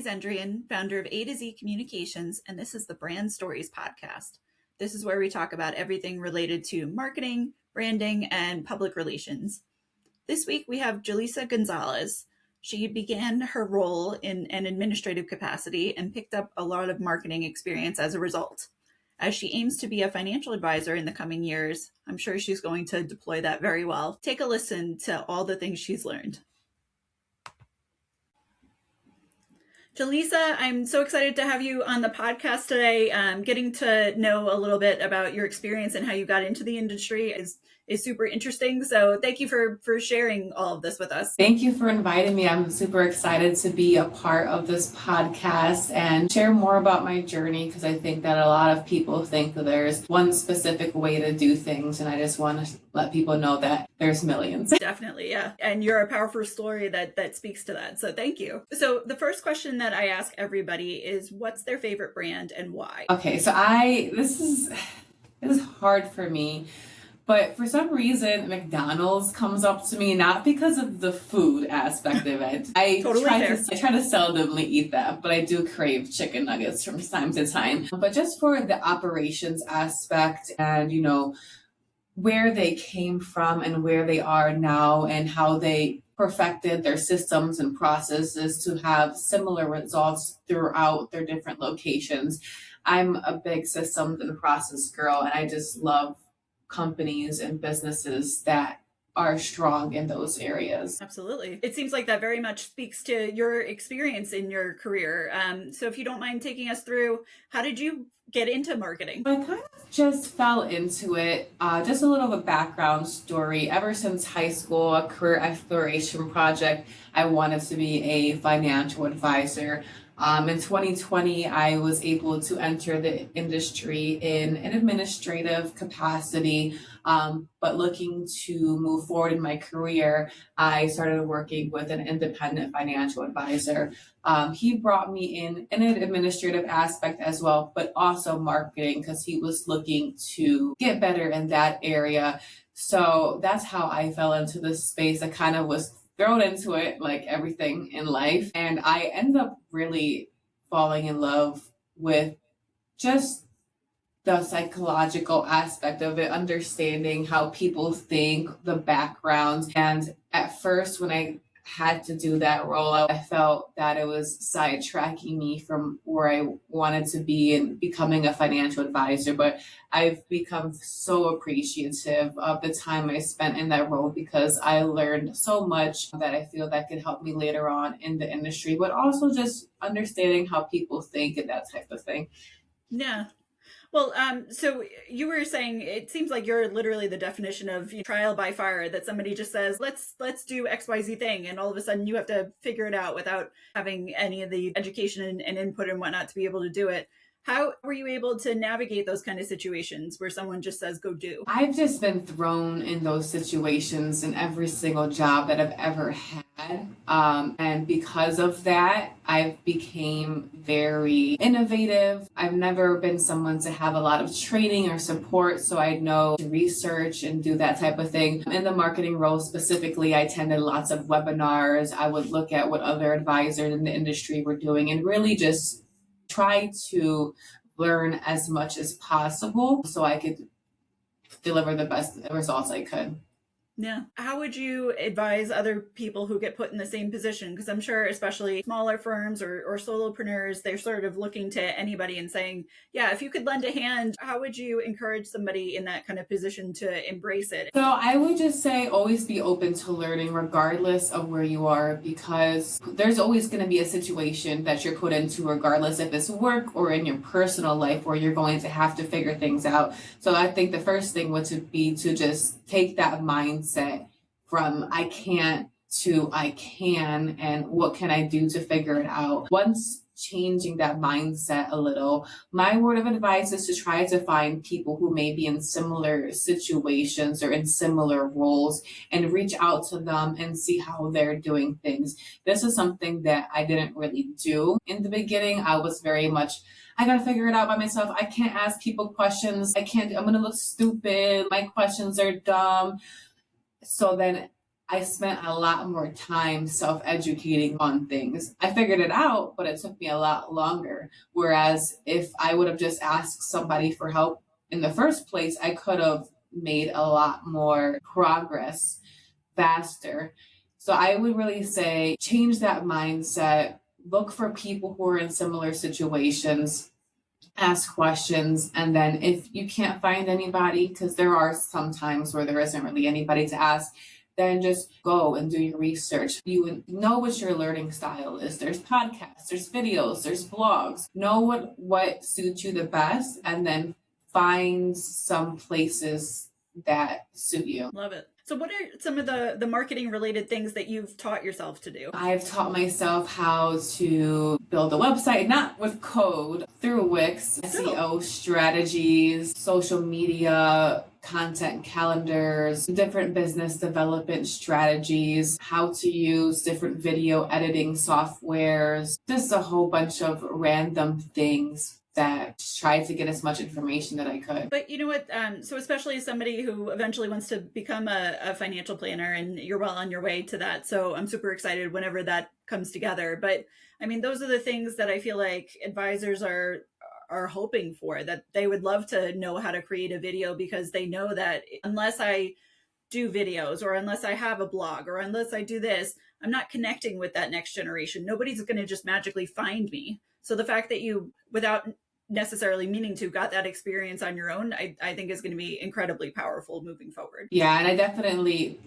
Zendrian, founder of AtoZ Communications, and this is the Brand Stories podcast. This is where we talk about everything related to marketing, branding, and public relations. This week we have Jolissa Gonzalez. She began her role in an administrative capacity and picked up a lot of marketing experience as a result. As she aims to be a financial advisor in the coming years, I'm sure she's going to deploy that very well. Take a listen to all the things she's learned. Jolissa, I'm so excited to have you on the podcast today. Getting to know a little bit about your experience and how you got into the industry is super interesting. So thank you for sharing all of this with us. Thank you for inviting me. I'm super excited to be a part of this podcast and share more about my journey, because I think that a lot of people think that there's one specific way to do things, and I just want to let people know that there's millions. Definitely, yeah. And you're a powerful story that speaks to that. So thank you. So the first question that I ask everybody is, what's their favorite brand and why? Okay, so this is hard for me. But for some reason, McDonald's comes up to me, not because of the food aspect of it. I try to seldomly eat that, but I do crave chicken nuggets from time to time. But just for the operations aspect and, where they came from and where they are now and how they perfected their systems and processes to have similar results throughout their different locations. I'm a big systems and process girl, and I just love companies and businesses that are strong in those areas. Absolutely. It seems like that very much speaks to your experience in your career. So if you don't mind taking us through, how did you get into marketing? I kind of just fell into it. Just a little of a background story. Ever since high school, a career exploration project, I wanted to be a financial advisor. In 2020, I was able to enter the industry in an administrative capacity, but looking to move forward in my career, I started working with an independent financial advisor. He brought me in an administrative aspect as well, but also marketing, because he was looking to get better in that area. So that's how I fell into this space. I kind of was thrown into it like everything in life. And I ended up really falling in love with just the psychological aspect of it, understanding how people think, the backgrounds. And at first, when I had to do that role, I felt that it was sidetracking me from where I wanted to be in becoming a financial advisor. But I've become so appreciative of the time I spent in that role, because I learned so much that I feel that could help me later on in the industry, but also just understanding how people think and that type of thing. Yeah. Well, so you were saying it seems like you're literally the definition of trial by fire, that somebody just says, let's do XYZ thing. And all of a sudden you have to figure it out without having any of the education and input and whatnot to be able to do it. How were you able to navigate those kind of situations where someone just says, go do? I've just been thrown in those situations in every single job that I've ever had. And because of that, I've became very innovative. I've never been someone to have a lot of training or support, so I know to research and do that type of thing. In the marketing role specifically, I attended lots of webinars. I would look at what other advisors in the industry were doing and really just try to learn as much as possible so I could deliver the best results I could. Yeah. How would you advise other people who get put in the same position? Because I'm sure especially smaller firms or solopreneurs, they're sort of looking to anybody and saying, yeah, if you could lend a hand, how would you encourage somebody in that kind of position to embrace it? So I would just say always be open to learning regardless of where you are, because there's always going to be a situation that you're put into, regardless if it's work or in your personal life, where you're going to have to figure things out. So I think the first thing would be to just take that mindset from I can't to I can, and what can I do to figure it out. Once changing that mindset a little, my word of advice is to try to find people who may be in similar situations or in similar roles and reach out to them and see how they're doing things. This is something that I didn't really do in the beginning. I was very much, I gotta figure it out by myself. I can't ask people questions. I'm gonna look stupid. My questions are dumb. So then I spent a lot more time self-educating on things. I figured it out, but it took me a lot longer. Whereas if I would have just asked somebody for help in the first place, I could have made a lot more progress faster. So I would really say change that mindset, look for people who are in similar situations, ask questions, and then if you can't find anybody, because there are some times where there isn't really anybody to ask, then just go and do your research. You know what your learning style is. There's podcasts, there's videos, there's blogs. Know what suits you the best, and then find some places that suit you. Love it. So what are some of the marketing related things that you've taught yourself to do? I've taught myself how to build a website, not with code, through Wix, SEO strategies, social media, content calendars, different business development strategies, how to use different video editing softwares, just a whole bunch of random things that tried to get as much information that I could. But you know what? So especially as somebody who eventually wants to become a financial planner, and you're well on your way to that. So I'm super excited whenever that comes together. But I mean, those are the things that I feel like advisors are hoping for, that they would love to know how to create a video, because they know that unless I do videos, or unless I have a blog, or unless I do this, I'm not connecting with that next generation. Nobody's going to just magically find me. So the fact that you, without necessarily meaning to, got that experience on your own, I think is going to be incredibly powerful moving forward. Yeah, and I definitely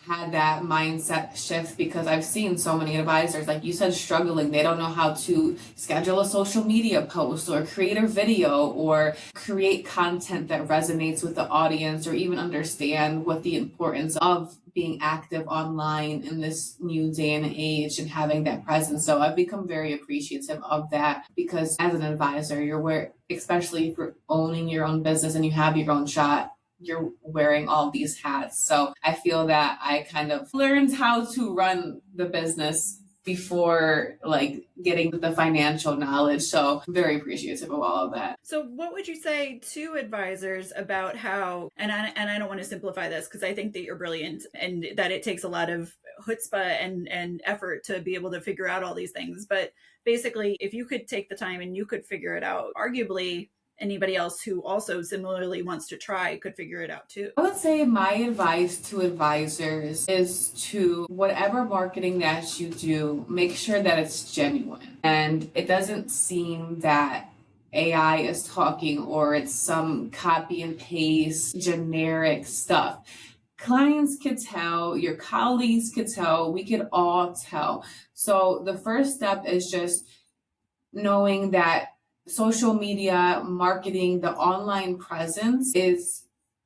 had that mindset shift because I've seen so many advisors, like you said, struggling. They don't know how to schedule a social media post or create a video or create content that resonates with the audience, or even understand what the importance of being active online in this new day and age and having that presence. So I've become very appreciative of that, because as an advisor, especially if you're owning your own business and you have your own shot, you're wearing all these hats. So I feel that I kind of learned how to run the business before like getting the financial knowledge. So I'm very appreciative of all of that. So what would you say to advisors about how, and I don't want to simplify this because I think that you're brilliant and that it takes a lot of chutzpah and effort to be able to figure out all these things. But basically, if you could take the time and you could figure it out, arguably anybody else who also similarly wants to try could figure it out too. I would say my advice to advisors is to, whatever marketing that you do, make sure that it's genuine and it doesn't seem that AI is talking or it's some copy and paste generic stuff. Clients could tell, your colleagues could tell, we could all tell. So the first step is just knowing that social media marketing, the online presence, is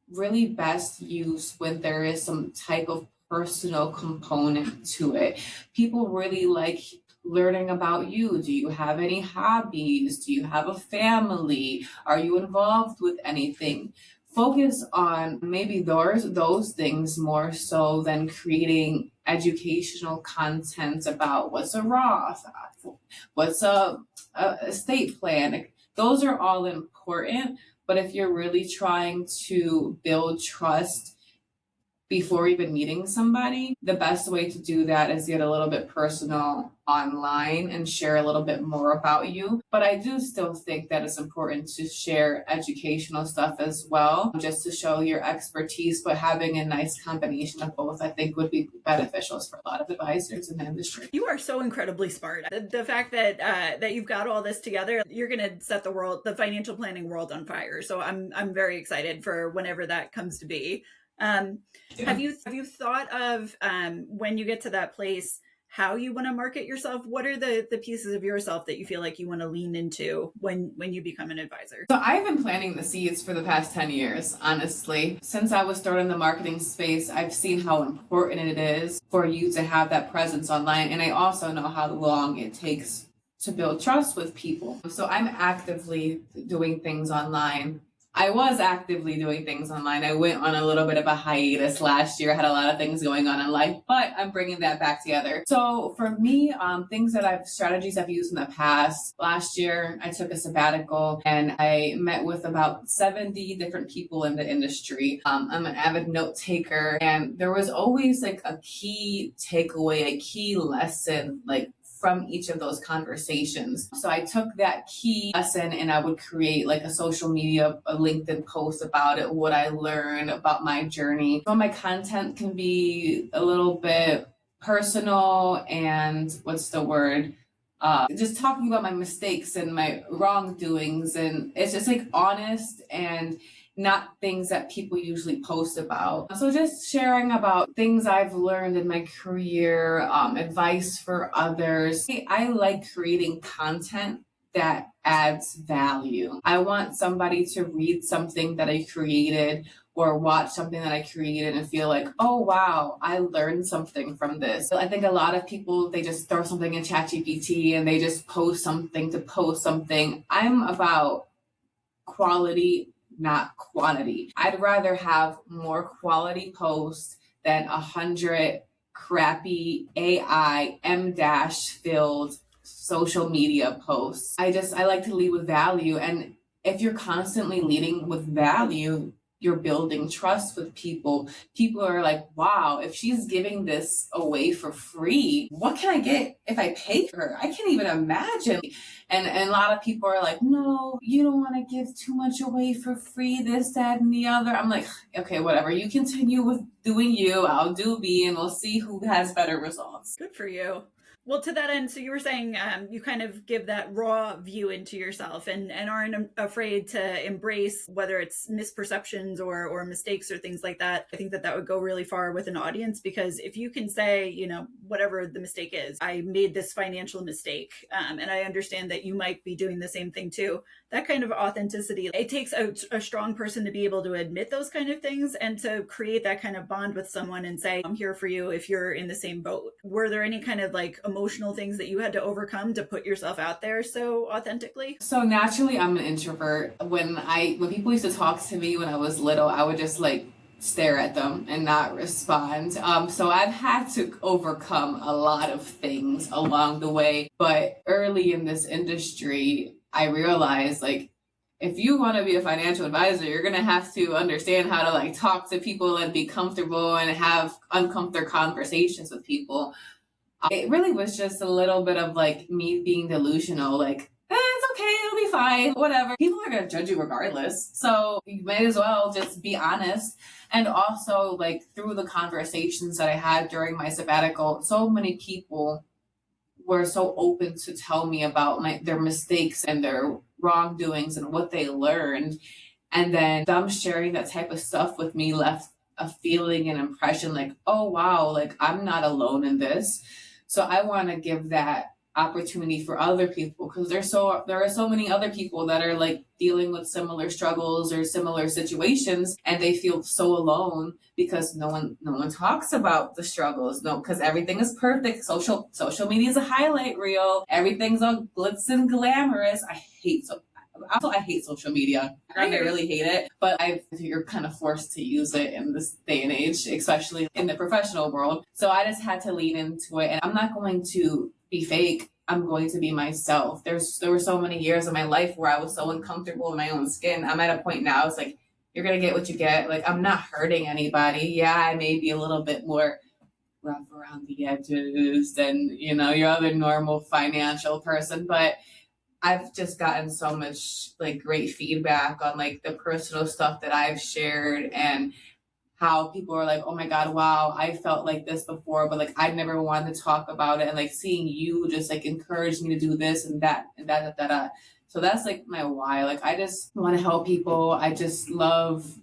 really best used when there is some type of personal component to it. People really like learning about you. Do you have any hobbies? Do you have a family? Are you involved with anything? Focus on maybe those things more so than creating educational content about what's a Roth, what's a estate plan. Those are all important, but if you're really trying to build trust before even meeting somebody, the best way to do that is get a little bit personal online and share a little bit more about you. But I do still think that it's important to share educational stuff as well, just to show your expertise, but having a nice combination of both, I think, would be beneficial for a lot of advisors in the industry. You are so incredibly smart. The fact that you've got all this together, you're going to set the financial planning world on fire. So I'm very excited for whenever that comes to be. Have you thought of when you get to that place, how you want to market yourself? What are the pieces of yourself that you feel like you want to lean into when you become an advisor? So I've been planting the seeds for the past 10 years, honestly. Since I was starting the marketing space, I've seen how important it is for you to have that presence online. And I also know how long it takes to build trust with people. So I'm actively doing things online. I was actively doing things online. I went on a little bit of a hiatus last year. I had a lot of things going on in life, but I'm bringing that back together. So for me, strategies I've used in the past. Last year, I took a sabbatical and I met with about 70 different people in the industry. I'm an avid note taker, and there was always like a key takeaway, a key lesson, like from each of those conversations. So I took that key lesson and I would create like a social media, a LinkedIn post about it, what I learned about my journey. So my content can be a little bit personal and just talking about my mistakes and my wrongdoings. And it's just like honest and not things that people usually post about. So just sharing about things I've learned in my career, advice for others. I like creating content that adds value. I want somebody to read something that I created or watch something that I created and feel like, oh, wow, I learned something from this. I think a lot of people, they just throw something in ChatGPT and they just post something to post something. I'm about quality, not quantity. I'd rather have more quality posts than 100 crappy AI M-dash filled social media posts. I like to lead with value. And if you're constantly leading with value, you're building trust with people. People are like, wow, if she's giving this away for free, what can I get if I pay for her? I can't even imagine. And a lot of people are like, no, you don't want to give too much away for free, this, that, and the other. I'm like, okay, whatever. You continue with doing you. I'll do me, and we'll see who has better results. Good for you. Well, to that end, so you were saying you kind of give that raw view into yourself and aren't afraid to embrace whether it's misperceptions or mistakes or things like that. I think that would go really far with an audience, because if you can say, whatever the mistake is, I made this financial mistake, and I understand that you might be doing the same thing too. That kind of authenticity, it takes a strong person to be able to admit those kind of things and to create that kind of bond with someone and say, I'm here for you if you're in the same boat. Were there any kind of like emotional things that you had to overcome to put yourself out there so authentically? So naturally, I'm an introvert. When people used to talk to me when I was little, I would just like stare at them and not respond. So I've had to overcome a lot of things along the way. But early in this industry, I realized like, if you want to be a financial advisor, you're going to have to understand how to like talk to people and be comfortable and have uncomfortable conversations with people. It really was just a little bit of like me being delusional, like, it's okay, it'll be fine, whatever. People are going to judge you regardless. So you might as well just be honest. And also like through the conversations that I had during my sabbatical, so many people were so open to tell me about their mistakes and their wrongdoings and what they learned. And then them sharing that type of stuff with me left a feeling and impression like, oh, wow, like I'm not alone in this. So I want to give that opportunity for other people, because there are so many other people that are like dealing with similar struggles or similar situations, and they feel so alone because no one talks about the struggles. No, because everything is perfect. Social media is a highlight reel. Everything's all glitz and glamorous. I hate social media. I really hate it, but you're kind of forced to use it in this day and age, especially in the professional world. So I just had to lean into it, and I'm not going to be fake. I'm going to be myself. There were so many years of my life where I was so uncomfortable in my own skin. I'm at a point now, it's like, you're going to get what you get. Like, I'm not hurting anybody. Yeah, I may be a little bit more rough around the edges than, your other normal financial person, but I've just gotten so much like great feedback on like the personal stuff that I've shared, and how people are like, oh my God, wow, I felt like this before, but like I never wanted to talk about it. And like seeing you just like encourage me to do this and that and that. So that's like my why. Like I just want to help people. I just love,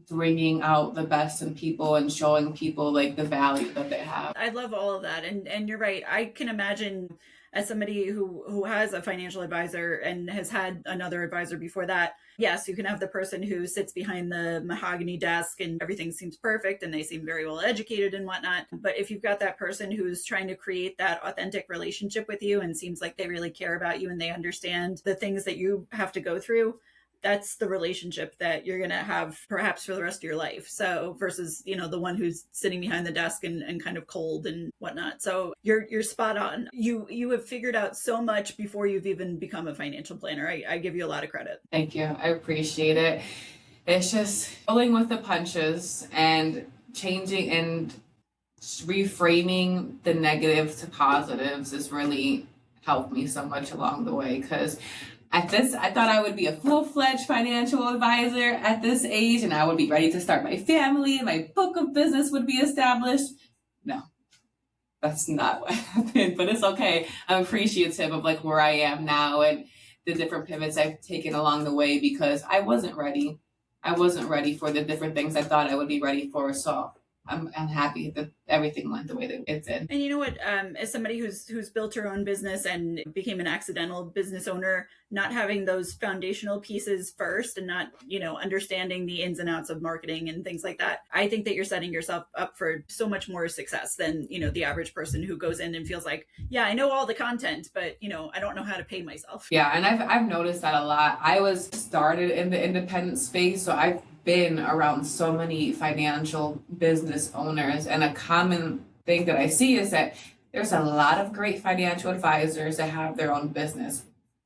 bringing out the best in people and showing people like the value that they have. I love all of that. And you're right. I can imagine, as somebody who has a financial advisor and has had another advisor before that, yes, you can have the person who sits behind the mahogany desk and everything seems perfect and they seem very well educated and whatnot. But if you've got that person who's trying to create that authentic relationship with you and seems like they really care about you and they understand the things that you have to go through, that's the relationship that you're going to have perhaps for the rest of your life. So versus, the one who's sitting behind the desk and kind of cold and whatnot. So you're spot on. You have figured out so much before you've even become a financial planner. I give you a lot of credit. Thank you. I appreciate it. It's just rolling with the punches and changing and reframing the negative to positives has really helped me so much along the way, because I thought I would be a full-fledged financial advisor at this age, and I would be ready to start my family, and my book of business would be established. No, that's not what happened, but it's okay. I'm appreciative of like where I am now and the different pivots I've taken along the way, because I wasn't ready. I wasn't ready for the different things I thought I would be ready for. So I'm happy that everything went the way that it did. And you know what? As somebody who's built her own business and became an accidental business owner, not having those foundational pieces first and not, understanding the ins and outs of marketing and things like that, I think that you're setting yourself up for so much more success than, the average person who goes in and feels like, yeah, I know all the content, but, I don't know how to pay myself. Yeah, and I've noticed that a lot. I was started in the independent space, so I've been around so many financial business owners, and a common thing that I see is that there's a lot of great financial advisors that have their own business,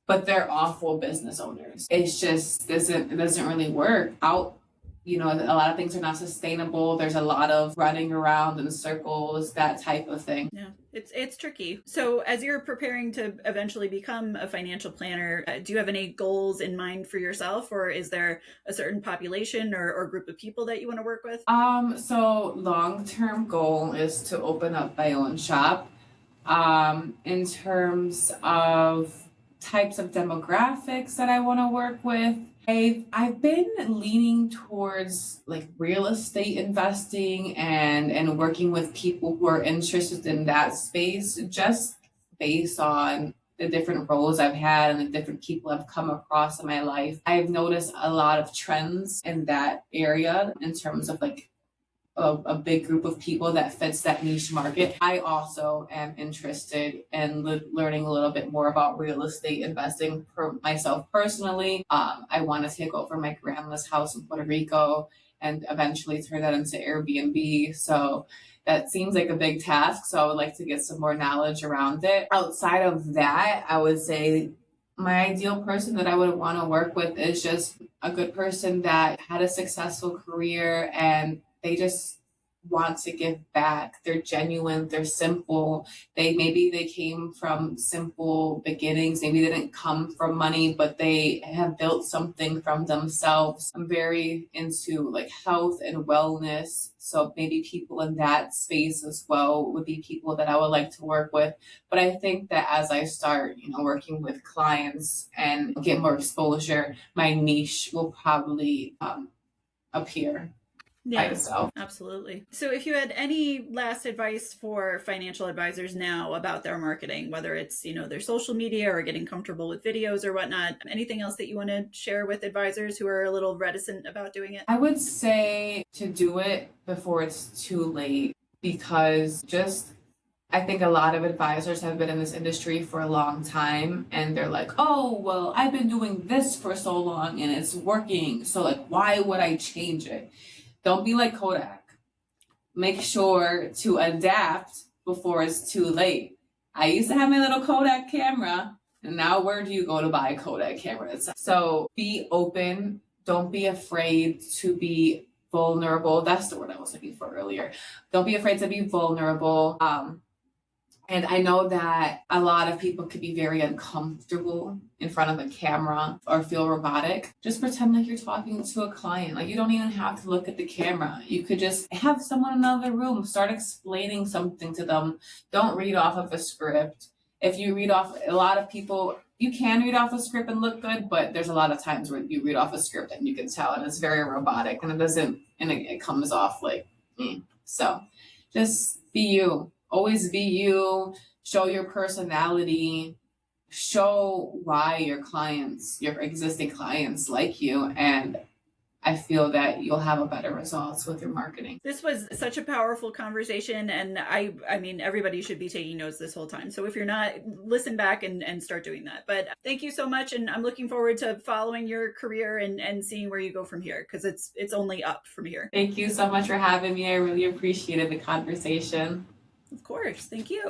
but they're awful business owners. It's just it doesn't really work out. A lot of things are not sustainable. There's a lot of running around in circles, that type of thing. Yeah, it's tricky. So as you're preparing to eventually become a financial planner, do you have any goals in mind for yourself, or is there a certain population or group of people that you want to work with? So long-term goal is to open up my own shop. In terms of types of demographics that I want to work with, I've been leaning towards like real estate investing and working with people who are interested in that space, just based on the different roles I've had and the different people I've come across in my life. I've noticed a lot of trends in that area in terms of like a big group of people that fits that niche market. I also am interested in learning a little bit more about real estate investing for myself personally. I want to take over my grandma's house in Puerto Rico and eventually turn that into Airbnb. So that seems like a big task. So I would like to get some more knowledge around it. Outside of that, I would say my ideal person that I would want to work with is just a good person that had a successful career and they just want to give back. They're genuine, they're simple. Maybe they came from simple beginnings. Maybe they didn't come from money, but they have built something from themselves. I'm very into like health and wellness. So maybe people in that space as well would be people that I would like to work with. But I think that as I start, working with clients and get more exposure, my niche will probably appear. Yeah, absolutely. So if you had any last advice for financial advisors now about their marketing, whether it's, their social media or getting comfortable with videos or whatnot, anything else that you want to share with advisors who are a little reticent about doing it? I would say to do it before it's too late, because I think a lot of advisors have been in this industry for a long time and they're like, oh, well, I've been doing this for so long and it's working. So like, why would I change it? Don't be like Kodak. Make sure to adapt before it's too late. I used to have my little Kodak camera, and now where do you go to buy a Kodak camera? So be open. Don't be afraid to be vulnerable. That's the word I was looking for earlier. Don't be afraid to be vulnerable. And I know that a lot of people could be very uncomfortable in front of a camera or feel robotic. Just pretend like you're talking to a client. Like you don't even have to look at the camera. You could just have someone in another room, start explaining something to them. Don't read off of a script. If you read off, a lot of people, you can read off a script and look good, but there's a lot of times where you read off a script and you can tell and it's very robotic and it comes off like, So just be you. Always be you, show your personality, show why your existing clients like you. And I feel that you'll have a better results with your marketing. This was such a powerful conversation, and I mean, everybody should be taking notes this whole time. So if you're not, listen back and start doing that. But thank you so much, and I'm looking forward to following your career and seeing where you go from here, because it's only up from here. Thank you so much for having me. I really appreciated the conversation. Of course. Thank you.